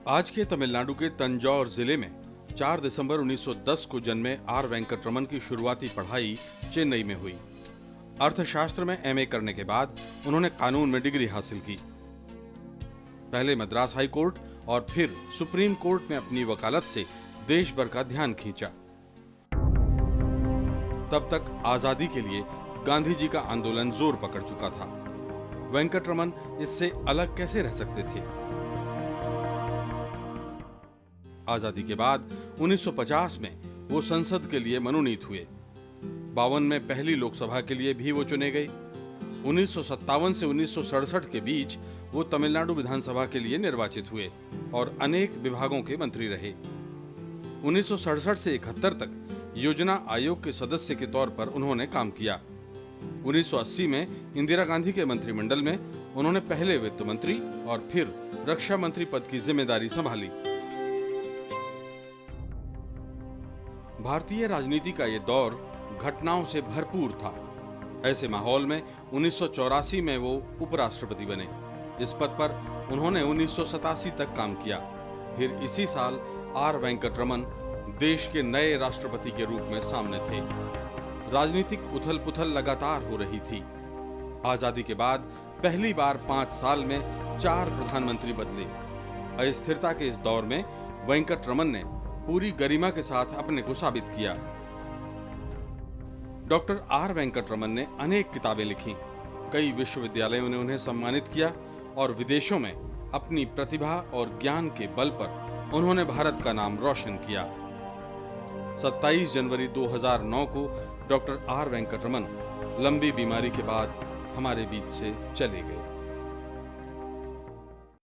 आज के तमिलनाडु के तंजौर जिले में 4 दिसंबर 1910 को जन्मे आर वेंकटरमन की शुरुआती पढ़ाई चेन्नई में हुई। अर्थशास्त्र में एमए करने के बाद उन्होंने कानून में डिग्री हासिल की। पहले मद्रास हाई कोर्ट और फिर सुप्रीम कोर्ट में अपनी वकालत से देश भर का ध्यान खींचा। तब तक आजादी के लिए गांधी जी का आंदोलन जोर पकड़ चुका था। वेंकटरमन इससे अलग कैसे रह सकते थे? आजादी के बाद 1950 में वो संसद के लिए मनोनीत हुए। 52 में पहली लोकसभा के लिए भी वो चुने गए। 1957 से 1967 के बीच वो तमिलनाडु विधानसभा के लिए निर्वाचित हुए और अनेक विभागों के मंत्री रहे। 1967 से 71 तक योजना आयोग के सदस्य के तौर पर उन्होंने काम किया। 1980 में इंदिरा गांधी के मंत्रिमंडल में उन्होंने पहले वित्त मंत्री और फिर रक्षा मंत्री पद की जिम्मेदारी संभाली। भारतीय राजनीति का ये दौर घटनाओं से भरपूर था। ऐसे माहौल में 1984 में वो उपराष्ट्रपति बने। इस पद पर उन्होंने 1987 तक काम किया। फिर इसी साल आर वेंकटरमन देश के नए राष्ट्रपति के रूप में सामने थे। राजनीतिक उथल-पुथल लगातार हो रही थी। आजादी के बाद पहली बार 5 साल में 4 प्रधानमंत्री बदले। अस्थिरता के इस दौर में वेंकटरमन ने पूरी गरिमा के साथ अपने को साबित किया। डॉक्टर आर वेंकटरमन ने अनेक किताबें लिखी। कई विश्वविद्यालयों ने उन्हें सम्मानित किया और विदेशों में अपनी प्रतिभा और ज्ञान के बल पर उन्होंने भारत का नाम रोशन किया। 27 जनवरी 2009 को डॉक्टर आर वेंकटरमन लंबी बीमारी के बाद हमारे बीच से चले गए।